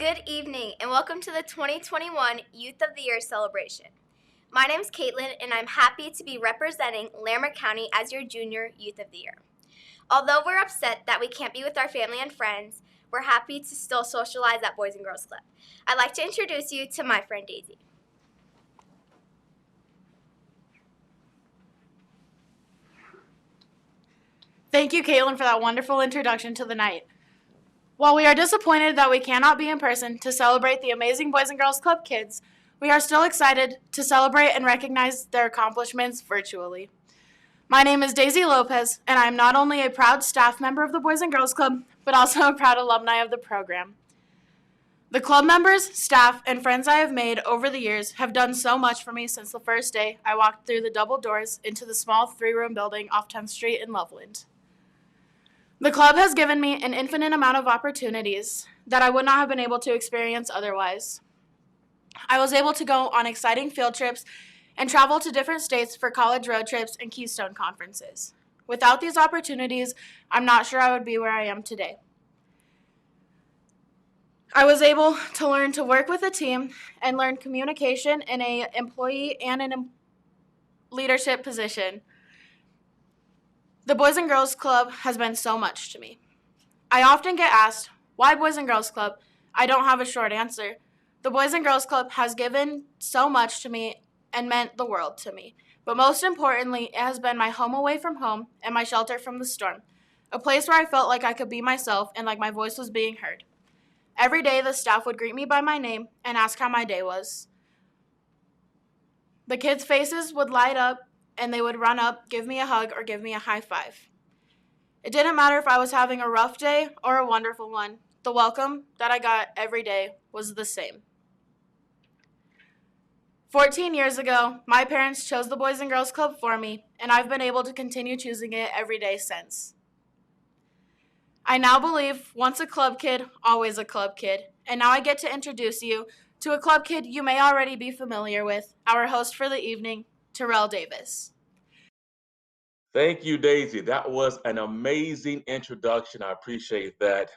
Good evening and welcome to the 2021 Youth of the Year celebration. My name is Caitlin and I'm happy to be representing Larimer County as your Junior Youth of the Year. Although we're upset that we can't be with our family and friends, we're happy to still socialize at Boys and Girls Club. I'd like to introduce you to my friend Daisy. Thank you, Caitlin, for that wonderful introduction to the night. While we are disappointed that we cannot be in person to celebrate the amazing Boys and Girls Club kids, we are still excited to celebrate and recognize their accomplishments virtually. My name is Daisy Lopez, and I am not only a proud staff member of the Boys and Girls Club, but also a proud alumni of the program. The club members, staff, and friends I have made over the years have done so much for me since the first day I walked through the double doors into the small 3-room building off 10th Street in Loveland. The club has given me an infinite amount of opportunities that I would not have been able to experience otherwise. I was able to go on exciting field trips and travel to different states for college road trips and Keystone conferences. Without these opportunities, I'm not sure I would be where I am today. I was able to learn to work with a team and learn communication in an employee and an leadership position. The Boys and Girls Club has been so much to me. I often get asked, why Boys and Girls Club? I don't have a short answer. The Boys and Girls Club has given so much to me and meant the world to me. But most importantly, it has been my home away from home and my shelter from the storm. A place where I felt like I could be myself and like my voice was being heard. Every day, the staff would greet me by my name and ask how my day was. The kids' faces would light up and they would run up, give me a hug, or give me a high five. It didn't matter if I was having a rough day or a wonderful one. The welcome that I got every day was the same. 14 years ago, my parents chose the Boys and Girls Club for me, and I've been able to continue choosing it every day since. I now believe once a club kid, always a club kid, and now I get to introduce you to a club kid you may already be familiar with, our host for the evening, Terrell Davis. Thank you, Daisy. That was an amazing introduction. I appreciate that.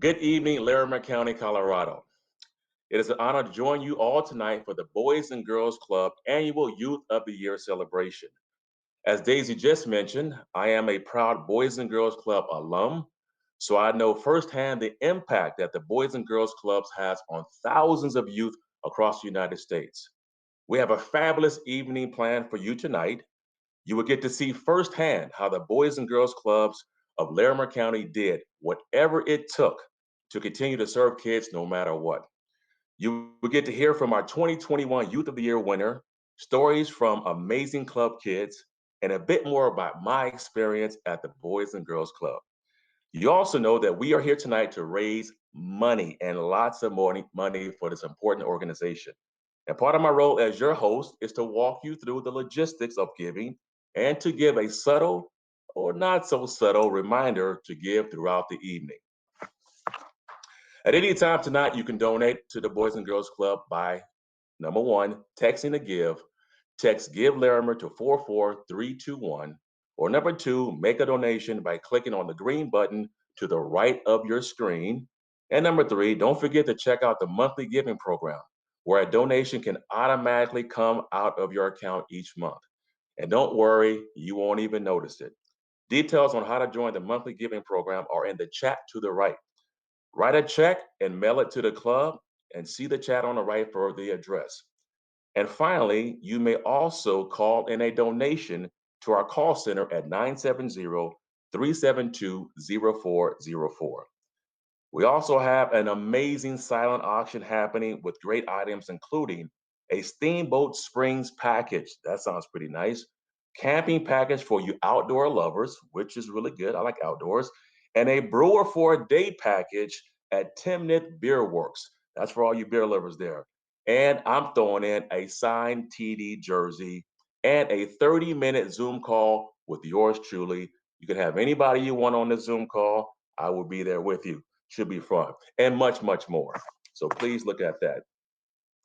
Good evening, Larimer County, Colorado. It is an honor to join you all tonight for the Boys and Girls Club Annual Youth of the Year celebration. As Daisy just mentioned, I am a proud Boys and Girls Club alum, so I know firsthand the impact that the Boys and Girls Clubs has on thousands of youth across the United States. We have a fabulous evening planned for you tonight. You will get to see firsthand how the Boys and Girls Clubs of Larimer County did whatever it took to continue to serve kids no matter what. You will get to hear from our 2021 Youth of the Year winner, stories from amazing club kids, and a bit more about my experience at the Boys and Girls Club. You also know that we are here tonight to raise money and lots of money for this important organization. And part of my role as your host is to walk you through the logistics of giving and to give a subtle or not so subtle reminder to give throughout the evening. At any time tonight, you can donate to the Boys and Girls Club by, number one, texting to give. Text Give Larimer to 44321. Or number two, make a donation by clicking on the green button to the right of your screen. And number three, don't forget to check out the monthly giving program, where a donation can automatically come out of your account each month. And don't worry, you won't even notice it. Details on how to join the monthly giving program are in the chat to the right. Write a check and mail it to the club and see the chat on the right for the address. And finally, you may also call in a donation to our call center at 970-372-0404. We also have an amazing silent auction happening with great items, including a Steamboat Springs package. That sounds pretty nice. Camping package for you outdoor lovers, which is really good. I like outdoors. And a brewer for a day package at Timnith Beer Works. That's for all you beer lovers there. And I'm throwing in a signed TD jersey and a 30-minute Zoom call with yours truly. You can have anybody you want on the Zoom call. I will be there with you. Should be fun. And much, much more. So please look at that.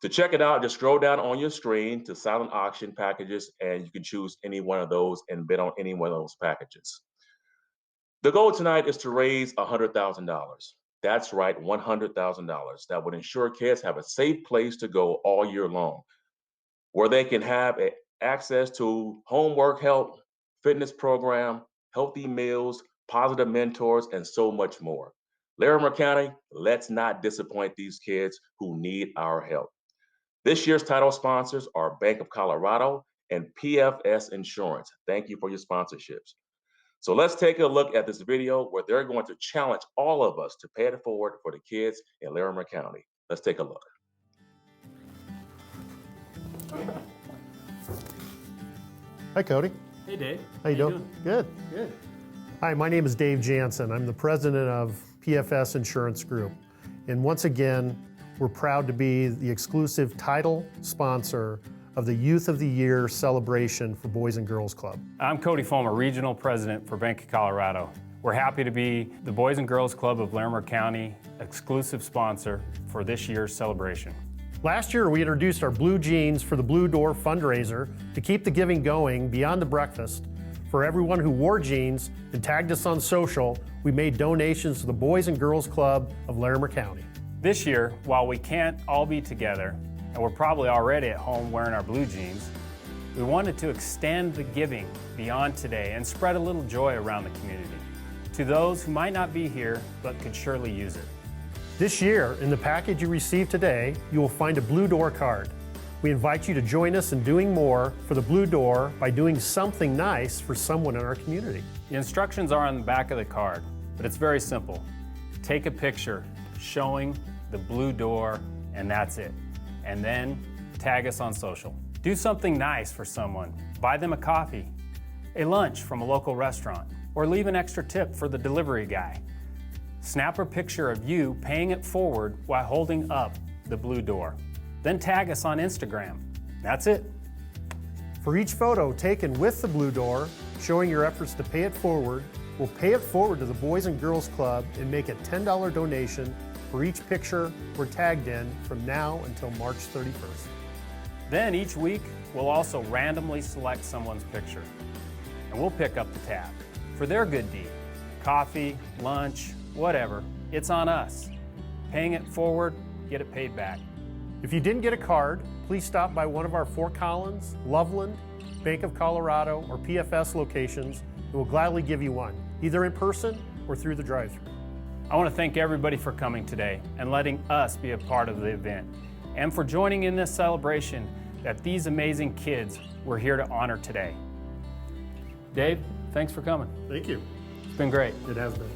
To check it out, just scroll down on your screen to silent auction packages, and you can choose any one of those and bid on any one of those packages. The goal tonight is to raise $100,000. That's right, $100,000. That would ensure kids have a safe place to go all year long, where they can have access to homework help, fitness program, healthy meals, positive mentors, and so much more. Larimer County, let's not disappoint these kids who need our help. This year's title sponsors are Bank of Colorado and PFS Insurance. Thank you for your sponsorships. So let's take a look at this video where they're going to challenge all of us to pay it forward for the kids in Larimer County. Let's take a look. Hi, Cody. Hey, Dave. How you doing? Good. Good. Hi, my name is Dave Jansen. I'm the president of PFS Insurance Group. And once again, we're proud to be the exclusive title sponsor of the Youth of the Year celebration for Boys and Girls Club. I'm Cody Fulmer, Regional President for Bank of Colorado. We're happy to be the Boys and Girls Club of Larimer County exclusive sponsor for this year's celebration. Last year, we introduced our blue jeans for the Blue Door fundraiser to keep the giving going beyond the breakfast. For everyone who wore jeans and tagged us on social, we made donations to the Boys and Girls Club of Larimer County. This year, while we can't all be together, and we're probably already at home wearing our blue jeans, we wanted to extend the giving beyond today and spread a little joy around the community to those who might not be here but could surely use it. This year, in the package you receive today, you will find a Blue Door card. We invite you to join us in doing more for the Blue Door by doing something nice for someone in our community. The instructions are on the back of the card, but it's very simple. Take a picture showing the Blue Door, and that's it. And then tag us on social. Do something nice for someone. Buy them a coffee, a lunch from a local restaurant, or leave an extra tip for the delivery guy. Snap a picture of you paying it forward while holding up the Blue Door. Then tag us on Instagram. That's it. For each photo taken with the Blue Door, showing your efforts to pay it forward, we'll pay it forward to the Boys and Girls Club and make a $10 donation for each picture we're tagged in from now until March 31st. Then each week, we'll also randomly select someone's picture, and we'll pick up the tab for their good deed. Coffee, lunch, whatever, it's on us. Paying it forward, get it paid back. If you didn't get a card, please stop by one of our Fort Collins, Loveland, Bank of Colorado, or PFS locations, and we'll gladly give you one, either in person or through the drive-thru. I want to thank everybody for coming today and letting us be a part of the event, and for joining in this celebration that these amazing kids we're here to honor today. Dave, thanks for coming. Thank you. It's been great. It has been.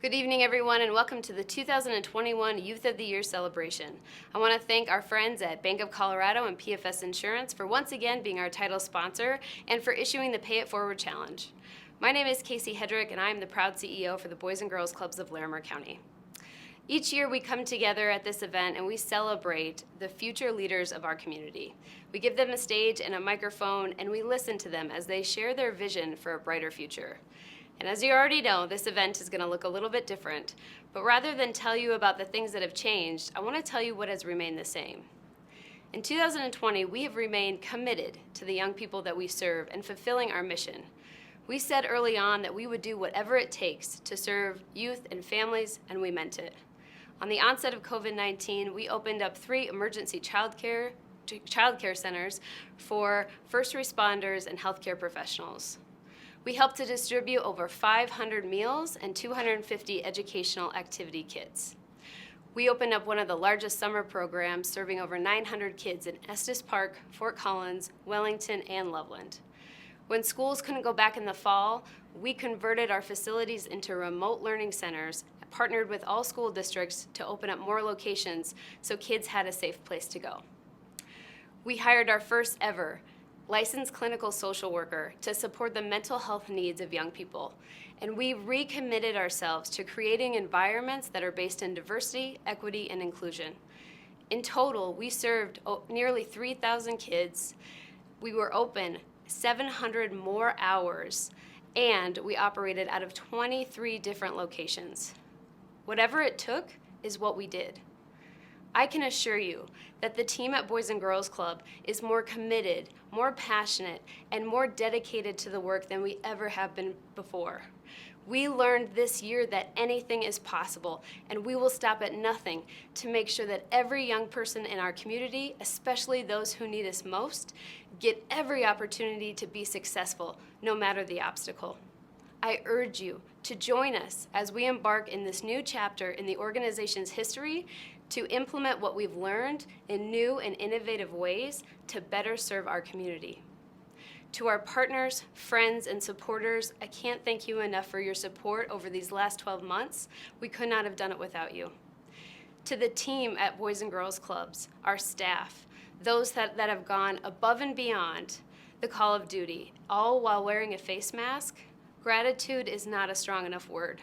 Good evening, everyone, and welcome to the 2021 Youth of the Year celebration. I want to thank our friends at Bank of Colorado and PFS Insurance for once again being our title sponsor and for issuing the Pay It Forward Challenge. My name is Casey Hedrick, and I am the proud CEO for the Boys and Girls Clubs of Larimer County. Each year we come together at this event and we celebrate the future leaders of our community. We give them a stage and a microphone, and we listen to them as they share their vision for a brighter future. And as you already know, this event is going to look a little bit different, but rather than tell you about the things that have changed, I want to tell you what has remained the same. In 2020, we have remained committed to the young people that we serve and fulfilling our mission. We said early on that we would do whatever it takes to serve youth and families, and we meant it. On the onset of COVID-19, we opened up 3 emergency childcare centers for first responders and healthcare professionals. We helped to distribute over 500 meals and 250 educational activity kits. We opened up one of the largest summer programs serving over 900 kids in Estes Park, Fort Collins, Wellington, and Loveland. When schools couldn't go back in the fall, we converted our facilities into remote learning centers, partnered with all school districts to open up more locations so kids had a safe place to go. We hired our first ever licensed clinical social worker to support the mental health needs of young people. And we recommitted ourselves to creating environments that are based in diversity, equity, and inclusion. In total, we served nearly 3,000 kids. We were open 700 more hours, and we operated out of 23 different locations. Whatever it took is what we did. I can assure you that the team at Boys and Girls Club is more committed, more passionate, and more dedicated to the work than we ever have been before. We learned this year that anything is possible, and we will stop at nothing to make sure that every young person in our community, especially those who need us most, get every opportunity to be successful, no matter the obstacle. I urge you to join us as we embark in this new chapter in the organization's history to implement what we've learned in new and innovative ways to better serve our community. To our partners, friends, and supporters, I can't thank you enough for your support over these last 12 months. We could not have done it without you. To the team at Boys and Girls Clubs, our staff, those that have gone above and beyond the call of duty, all while wearing a face mask, gratitude is not a strong enough word.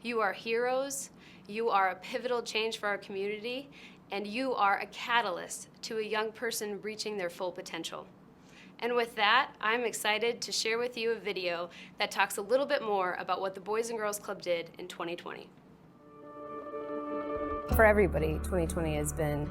You are heroes, you are a pivotal change for our community, and you are a catalyst to a young person reaching their full potential. And with that, I'm excited to share with you a video that talks a little bit more about what the Boys and Girls Club did in 2020. For everybody, 2020 has been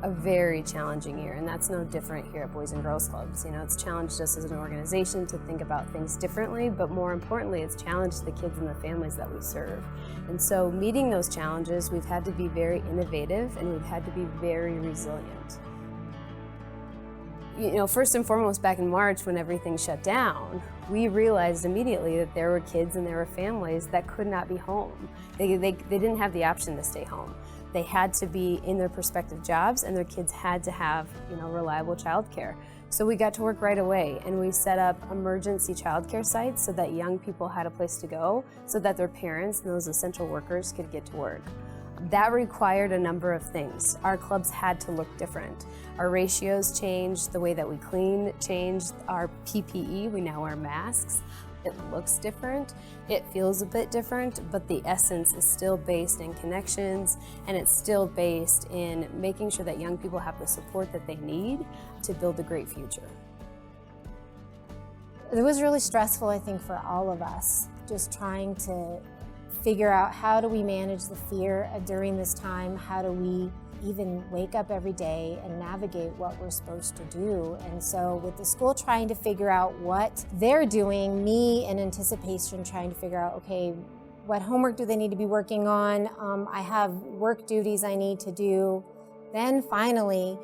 a very challenging year, and that's no different here at Boys and Girls Clubs. You know, it's challenged us as an organization to think about things differently, but more importantly, it's challenged the kids and the families that we serve. And so meeting those challenges, we've had to be very innovative, and we've had to be very resilient. You know, first and foremost, back in March when everything shut down, we realized immediately that there were kids and there were families that could not be home. They didn't have the option to stay home. They had to be in their prospective jobs, and their kids had to have, you know, reliable childcare. So we got to work right away, and we set up emergency childcare sites so that young people had a place to go, so that their parents and those essential workers could get to work. That required a number of things. Our clubs had to look different. Our ratios changed, the way that we clean changed, our PPE, we now wear masks. It looks different, it feels a bit different, but the essence is still based in connections, and it's still based in making sure that young people have the support that they need to build a great future. It was really stressful, I think, for all of us, just trying to figure out how do we manage the fear during this time, how do we even wake up every day and navigate what we're supposed to do. And so with the school trying to figure out what they're doing, me in anticipation trying to figure out, okay, what homework do they need to be working on? I have work duties I need to do. Then finally,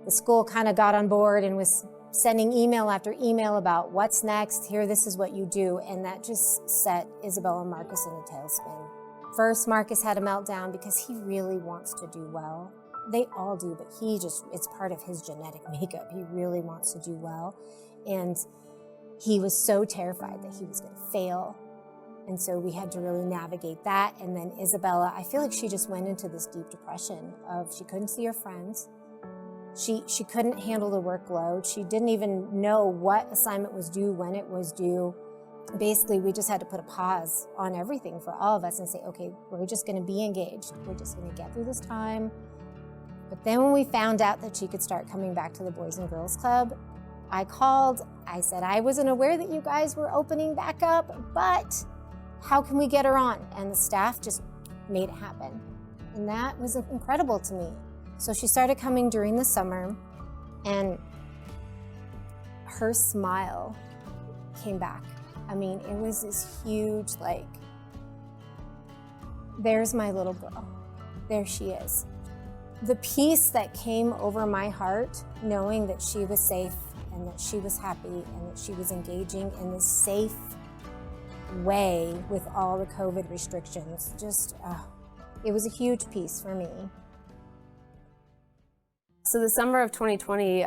the school kind of got on board and was sending email after email about what's next, here, this is what you do, and that just set Isabella and Marcus in a tailspin. First, Marcus had a meltdown because he really wants to do well. They all do, but it's part of his genetic makeup. He really wants to do well, and he was so terrified that he was going to fail, and so we had to really navigate that. And then Isabella, I feel like she just went into this deep depression of she couldn't see her friends. She couldn't handle the workload. She didn't even know what assignment was due, when it was due. Basically, we just had to put a pause on everything for all of us and say, okay, we're just going to be engaged. We're just going to get through this time. But then when we found out that she could start coming back to the Boys and Girls Club, I called. I said, I wasn't aware that you guys were opening back up, but how can we get her on? And the staff just made it happen. And that was incredible to me. So she started coming during the summer, and her smile came back. I mean, it was this huge, like, there's my little girl. There she is. The peace that came over my heart, knowing that she was safe and that she was happy and that she was engaging in this safe way with all the COVID restrictions, it was a huge piece for me. So the summer of 2020,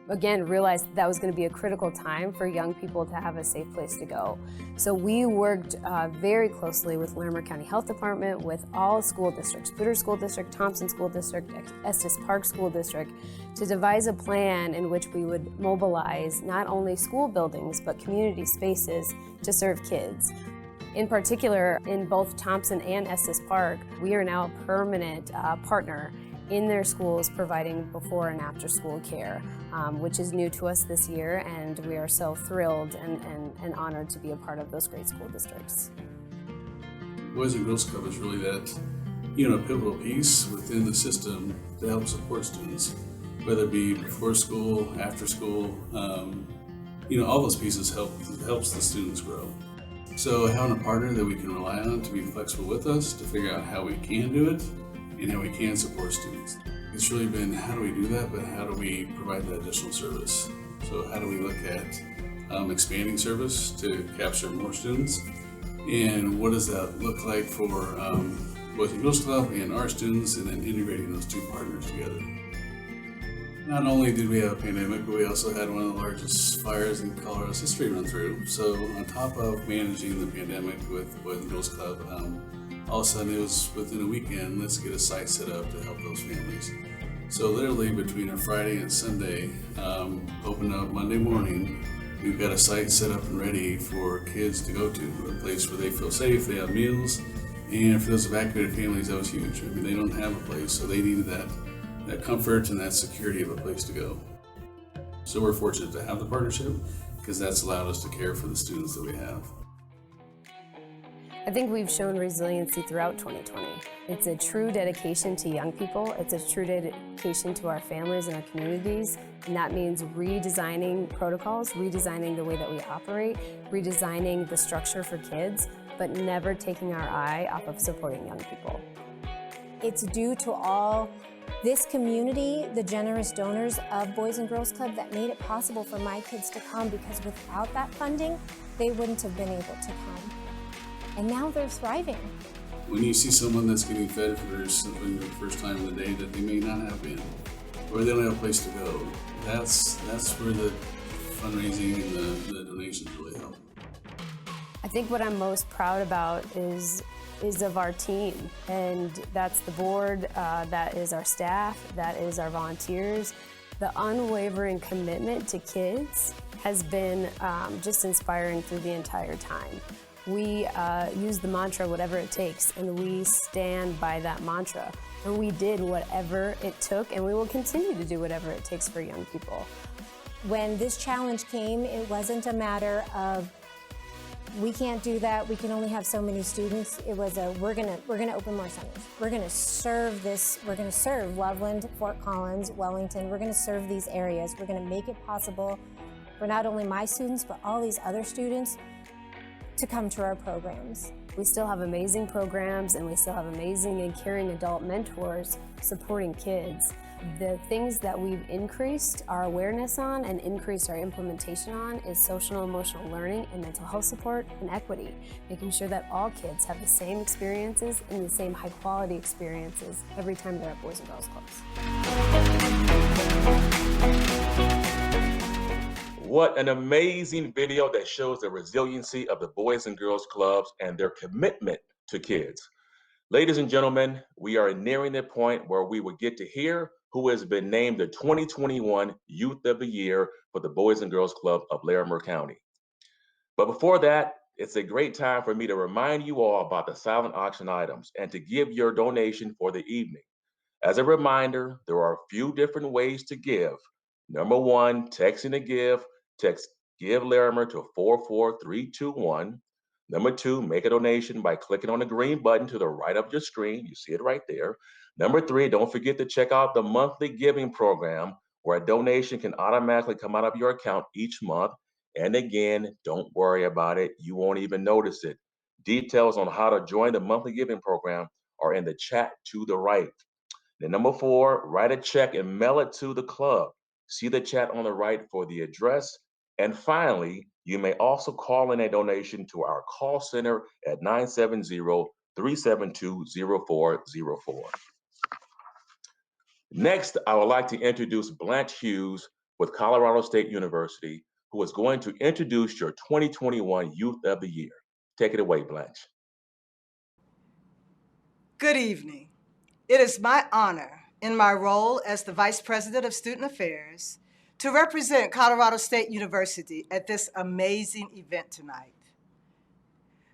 again, realized that was going to be a critical time for young people to have a safe place to go. So we worked very closely with Larimer County Health Department, with all school districts, Poudre School District, Thompson School District, Estes Park School District, to devise a plan in which we would mobilize not only school buildings, but community spaces to serve kids. In particular, in both Thompson and Estes Park, we are now a permanent partner in their schools providing before and after school care, which is new to us this year, and we are so thrilled and honored to be a part of those great school districts. Boys and Girls Club is really that a pivotal piece within the system to help support students, whether it be before school, after school. All those pieces helps the students grow. So having a partner that we can rely on to be flexible with us to figure out how we can do it and how we can support students. It's really been how do we do that, but how do we provide that additional service? So how do we look at expanding service to capture more students? And what does that look like for Boys and Girls Club and our students, and then integrating those two partners together? Not only did we have a pandemic, but we also had one of the largest fires in Colorado's history run through. So on top of managing the pandemic with Boys and Girls Club, all of a sudden it was within a weekend, let's get a site set up to help those families. So literally between a Friday and Sunday, open up Monday morning, we've got a site set up and ready for kids to go to, a place where they feel safe, they have meals, and for those evacuated families, that was huge. I mean, they don't have a place, so they needed that comfort and that security of a place to go. So we're fortunate to have the partnership because that's allowed us to care for the students that we have. I think we've shown resiliency throughout 2020. It's a true dedication to young people. It's a true dedication to our families and our communities. And that means redesigning protocols, redesigning the way that we operate, redesigning the structure for kids, but never taking our eye off of supporting young people. It's due to all this community, the generous donors of Boys and Girls Club that made it possible for my kids to come, because without that funding, they wouldn't have been able to come. And now they're thriving. When you see someone that's getting fed for something the first time of the day that they may not have been, or they don't have a place to go, that's where the fundraising and the donations really help. I think what I'm most proud about is of our team, and that's the board, that is our staff, that is our volunteers. The unwavering commitment to kids has been just inspiring through the entire time. We use the mantra, whatever it takes, and we stand by that mantra. And we did whatever it took, and we will continue to do whatever it takes for young people. When this challenge came, it wasn't a matter of we can't do that, we can only have so many students. It was we're gonna open more centers. We're gonna serve Loveland, Fort Collins, Wellington. We're gonna serve these areas. We're gonna make it possible for not only my students, but all these other students to come to our programs. We still have amazing programs, and we still have amazing and caring adult mentors supporting kids. The things that we've increased our awareness on and increased our implementation on is social and emotional learning and mental health support and equity, making sure that all kids have the same experiences and the same high quality experiences every time they're at Boys and Girls Clubs. What an amazing video that shows the resiliency of the Boys and Girls Clubs and their commitment to kids. Ladies and gentlemen, we are nearing the point where we will get to hear who has been named the 2021 Youth of the Year for the Boys and Girls Club of Larimer County. But before that, it's a great time for me to remind you all about the silent auction items and to give your donation for the evening. As a reminder, there are a few different ways to give. Number one, texting to give. Text Give Larimer to 44321. Number two, make a donation by clicking on the green button to the right of your screen. You see it right there. Number three, don't forget to check out the monthly giving program, where a donation can automatically come out of your account each month. And again, don't worry about it. You won't even notice it. Details on how to join the monthly giving program are in the chat to the right. Then number four, write a check and mail it to the club. See the chat on the right for the address. And finally, you may also call in a donation to our call center at 970-372-0404. Next, I would like to introduce Blanche Hughes with Colorado State University, who is going to introduce your 2021 Youth of the Year. Take it away, Blanche. Good evening. It is my honor, in my role as the Vice President of Student Affairs, to represent Colorado State University at this amazing event tonight.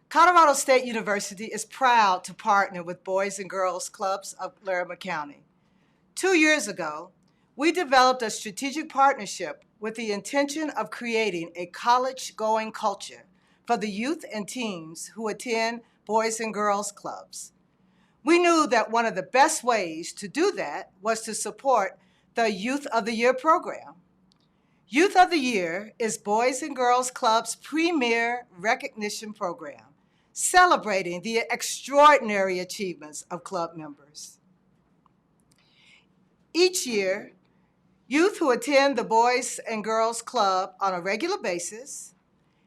Colorado State University is proud to partner with Boys and Girls Clubs of Larimer County. 2 years ago, we developed a strategic partnership with the intention of creating a college-going culture for the youth and teens who attend Boys and Girls Clubs. We knew that one of the best ways to do that was to support the Youth of the Year program. Youth of the Year is Boys and Girls Club's premier recognition program, celebrating the extraordinary achievements of club members. Each year, youth who attend the Boys and Girls Club on a regular basis,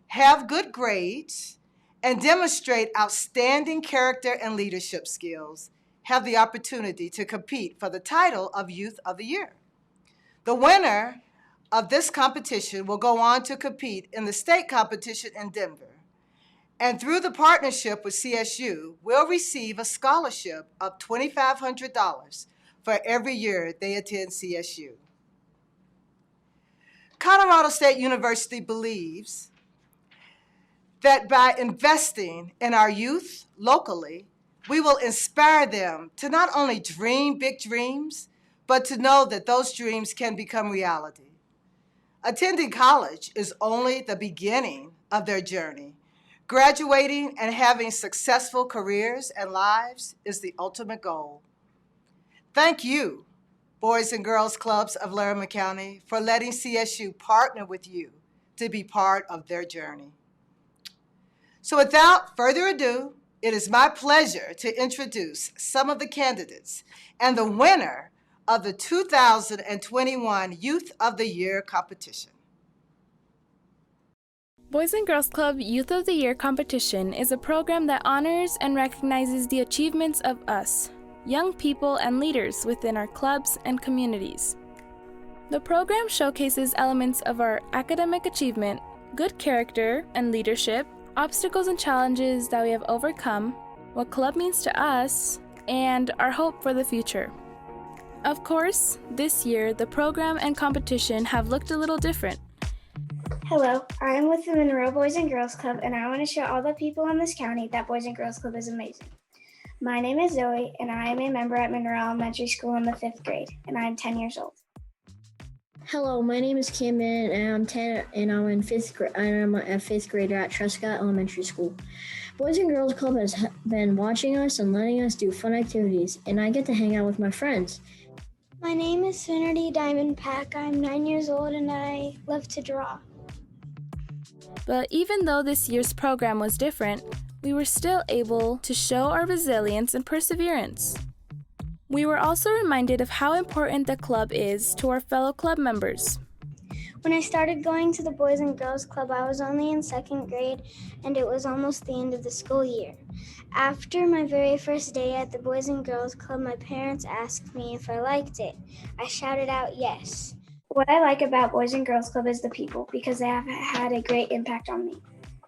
have good grades, and demonstrate outstanding character and leadership skills have the opportunity to compete for the title of Youth of the Year. The winner of this competition will go on to compete in the state competition in Denver, and through the partnership with CSU, will receive a scholarship of $2,500 for every year they attend CSU. Colorado State University believes that by investing in our youth locally, we will inspire them to not only dream big dreams, but to know that those dreams can become reality. Attending college is only the beginning of their journey. Graduating and having successful careers and lives is the ultimate goal. Thank you, Boys and Girls Clubs of Larimer County, for letting CSU partner with you to be part of their journey. So without further ado, it is my pleasure to introduce some of the candidates and the winner of the 2021 Youth of the Year competition. Boys and Girls Club Youth of the Year competition is a program that honors and recognizes the achievements of us, young people and leaders within our clubs and communities. The program showcases elements of our academic achievement, good character and leadership, obstacles and challenges that we have overcome, what club means to us, and our hope for the future. Of course, this year, the program and competition have looked a little different. Hello, I am with the Monroe Boys and Girls Club, and I want to show all the people in this county that Boys and Girls Club is amazing. My name is Zoe, and I am a member at Monroe Elementary School in the 5th grade, and I am 10 years old. Hello, my name is Camden, and I'm 10, and I'm in 5th grade. I'm a 5th grader at Trescott Elementary School. Boys and Girls Club has been watching us and letting us do fun activities, and I get to hang out with my friends. My name is Finnerty Diamondback. I'm 9 years old, and I love to draw. But even though this year's program was different, we were still able to show our resilience and perseverance. We were also reminded of how important the club is to our fellow club members. When I started going to the Boys and Girls Club, I was only in 2nd grade, and it was almost the end of the school year. After my very first day at the Boys and Girls Club, my parents asked me if I liked it. I shouted out yes. What I like about Boys and Girls Club is the people, because they have had a great impact on me.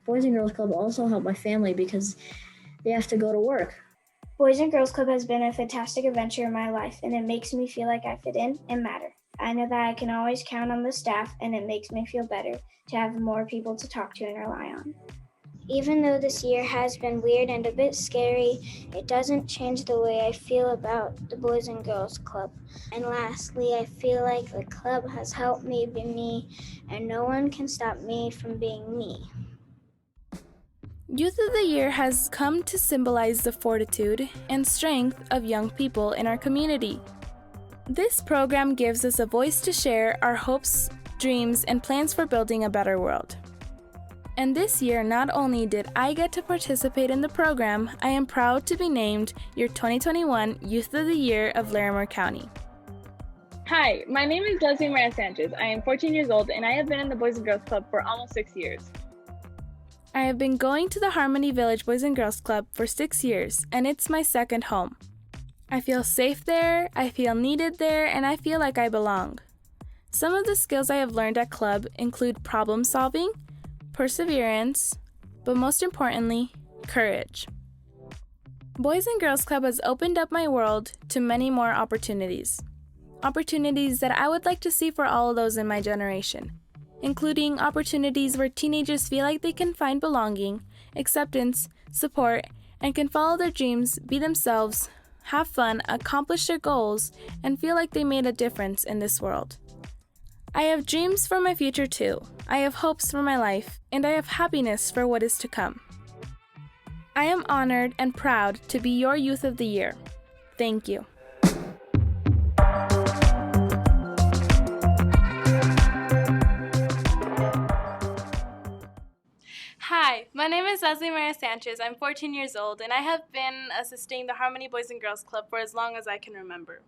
Boys and Girls Club also help my family because they have to go to work. Boys and Girls Club has been a fantastic adventure in my life, and it makes me feel like I fit in and matter. I know that I can always count on the staff, and it makes me feel better to have more people to talk to and rely on. Even though this year has been weird and a bit scary, it doesn't change the way I feel about the Boys and Girls Club. And lastly, I feel like the club has helped me be me, and no one can stop me from being me. Youth of the Year has come to symbolize the fortitude and strength of young people in our community. This program gives us a voice to share our hopes, dreams, and plans for building a better world. And this year, not only did I get to participate in the program, I am proud to be named your 2021 Youth of the Year of Larimer County. Hi, my name is Larimer Sanchez. I am 14 years old, and I have been in the Boys and Girls Club for almost 6 years. I have been going to the Harmony Village Boys and Girls Club for 6 years, and it's my second home. I feel safe there, I feel needed there, and I feel like I belong. Some of the skills I have learned at club include problem solving, perseverance, but most importantly, courage. Boys and Girls Club has opened up my world to many more opportunities. Opportunities that I would like to see for all of those in my generation, including opportunities where teenagers feel like they can find belonging, acceptance, support, and can follow their dreams, be themselves, have fun, accomplish their goals, and feel like they made a difference in this world. I have dreams for my future too. I have hopes for my life, and I have happiness for what is to come. I am honored and proud to be your Youth of the Year. Thank you. Hi, my name is Larimer Sanchez. I'm 14 years old, and I have been assisting the Harmony Boys and Girls Club for as long as I can remember.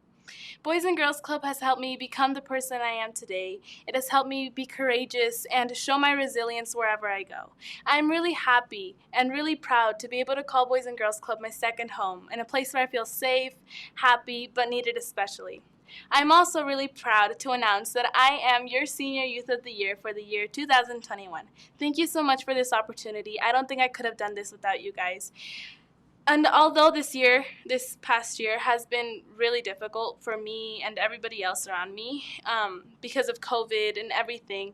Boys and Girls Club has helped me become the person I am today. It has helped me be courageous and show my resilience wherever I go. I'm really happy and really proud to be able to call Boys and Girls Club my second home, and a place where I feel safe, happy, but needed especially. I'm also really proud to announce that I am your Senior Youth of the Year for the year 2021. Thank you so much for this opportunity. I don't think I could have done this without you guys. And although this past year has been really difficult for me and everybody else around me because of COVID and everything,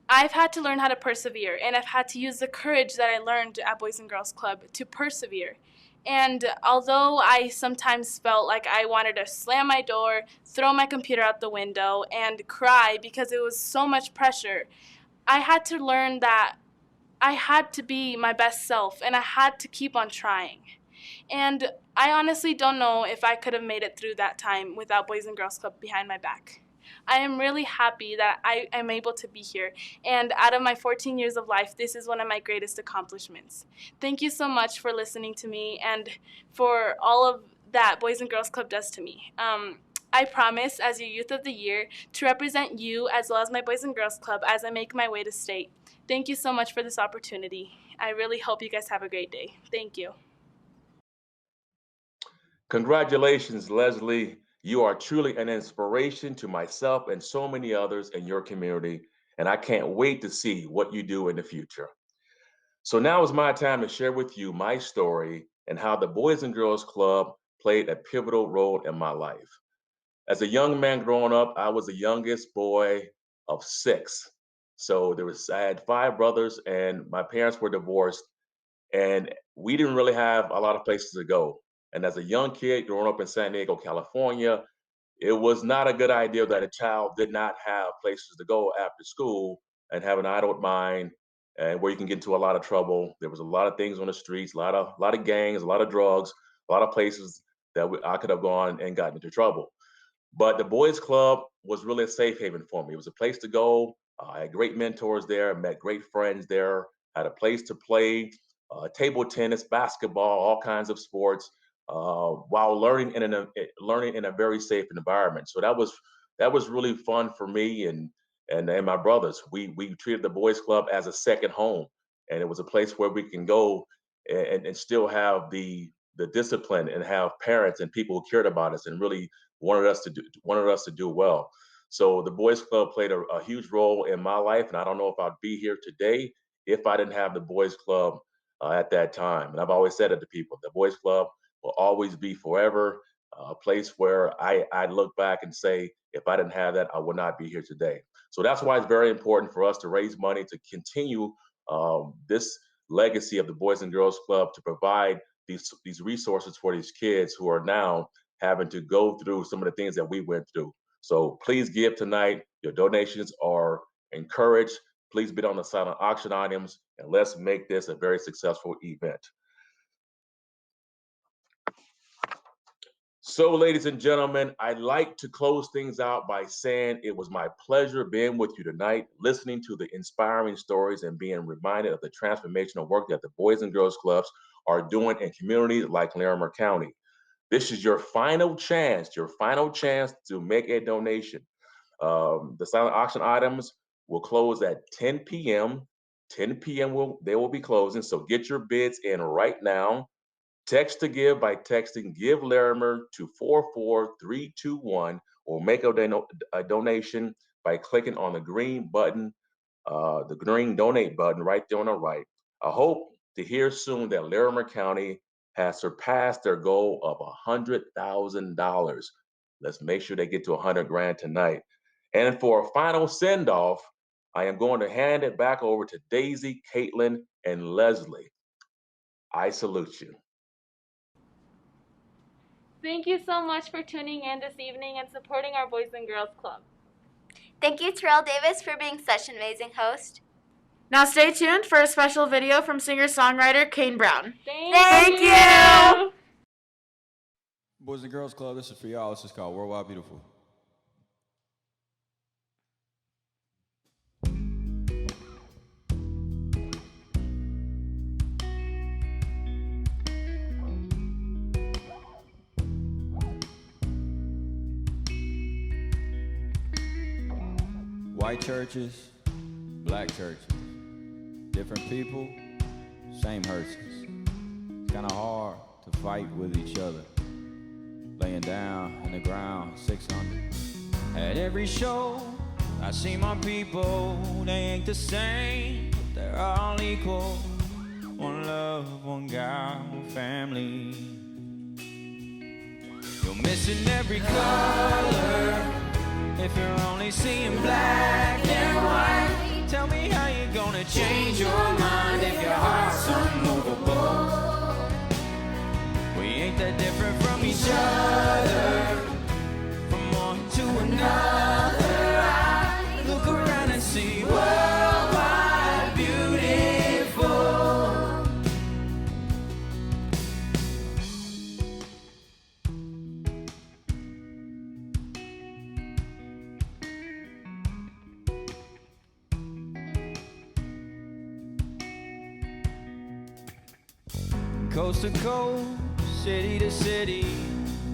I've had to learn how to persevere, and I've had to use the courage that I learned at Boys and Girls Club to persevere. And although I sometimes felt like I wanted to slam my door, throw my computer out the window, and cry because it was so much pressure, I had to learn that I had to be my best self, and I had to keep on trying. And I honestly don't know if I could have made it through that time without Boys and Girls Club behind my back. I am really happy that I am able to be here, and out of my 14 years of life, this is one of my greatest accomplishments. Thank you so much for listening to me and for all of that Boys and Girls Club does to me. I promise, as your Youth of the Year, to represent you as well as my Boys and Girls Club as I make my way to state. Thank you so much for this opportunity. I really hope you guys have a great day. Thank you. Congratulations, Leslie. You are truly an inspiration to myself and so many others in your community, and I can't wait to see what you do in the future. So now is my time to share with you my story and how the Boys and Girls Club played a pivotal role in my life. As a young man growing up, I was the youngest boy of 6. So I had 5 brothers, and my parents were divorced, and we didn't really have a lot of places to go. And as a young kid growing up in San Diego, California, it was not a good idea that a child did not have places to go after school and have an idle mind, and where you can get into a lot of trouble. There was a lot of things on the streets, a lot of gangs, a lot of drugs, a lot of places that I could have gone and gotten into trouble. But the boys club was really a safe haven for me. It was a place to go. I had great mentors there, met great friends there, had a place to play table tennis, basketball, all kinds of sports, while learning in a very safe environment. So that was really fun for me and my brothers. We treated the boys club as a second home, and it was a place where we can go and still have the discipline and have parents and people who cared about us and really wanted us to do well. So the boys club played a huge role in my life, and I don't know if I'd be here today if I didn't have the boys club at that time. And I've always said it to people: the boys club will always be forever a place where I look back and say, if I didn't have that, I would not be here today. So that's why it's very important for us to raise money to continue this legacy of the Boys and Girls Club, to provide these resources for these kids who are now having to go through some of the things that we went through. So please give tonight. Your donations are encouraged. Please bid on the silent auction items, and let's make this a very successful event. So, ladies and gentlemen, I'd like to close things out by saying it was my pleasure being with you tonight, listening to the inspiring stories and being reminded of the transformational work that the Boys and Girls Clubs are doing in communities like Larimer County. This is your final chance to make a donation. The silent auction items will close at 10 p.m. 10 p.m. They will be closing, so get your bids in right now. Text to give by texting Give Larimer to 44321, or make a donation by clicking on the green button, the green donate button right there on the right. I hope to hear soon that Larimer County has surpassed their goal of $100,000. Let's make sure they get to 100 grand tonight. And for a final send off, I am going to hand it back over to Daisy, Caitlin, and Leslie. I salute you. Thank you so much for tuning in this evening and supporting our Boys and Girls Club. Thank you, Terrell Davis, for being such an amazing host. Now stay tuned for a special video from singer-songwriter Kane Brown. Thank you! Boys and Girls Club, this is for y'all. This is called Worldwide Beautiful. White churches, black churches, different people, same hearses. It's kind of hard to fight with each other, laying down in the ground 600. At every show, I see my people, they ain't the same, but they're all equal. One love, one God, one family. You're missing every color. If you're only seeing black and white, tell me how you're gonna change your mind if your heart's unmovable. We ain't that different from each other, from one to another. I look around and see worldwide beautiful. Coast to coast, city to city,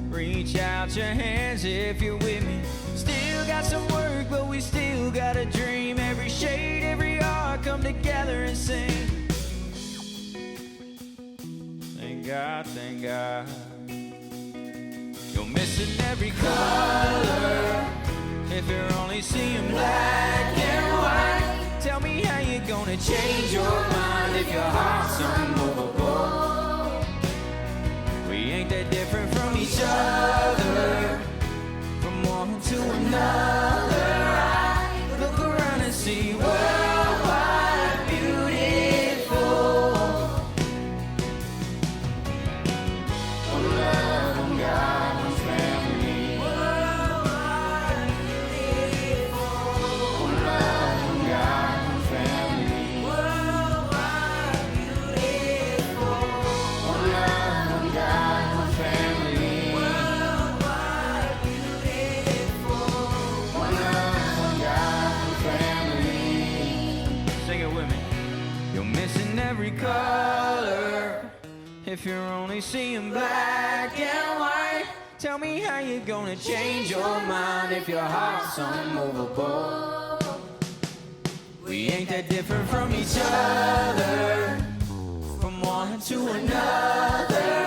reach out your hands if you're with me. Still got some work, but we still got a dream. Every shade, every art, come together and sing. Thank God, thank God. You're missing every color. If you're only seeing black and white, tell me how you're gonna change your mind if your heart's unmovable. We ain't that different from each other, from one to another. I look around and see worldwide beautiful. One love, one God, one family. Worldwide beautiful. One love, one God, one family. Worldwide beautiful. One love, one God, one family. Worldwide beautiful. One love, one God, one family. Sing it with me. You're missing every color. If you're only seeing black and white, tell me how you're gonna change your mind if your heart's unmovable. We ain't that different from each other, from one to another.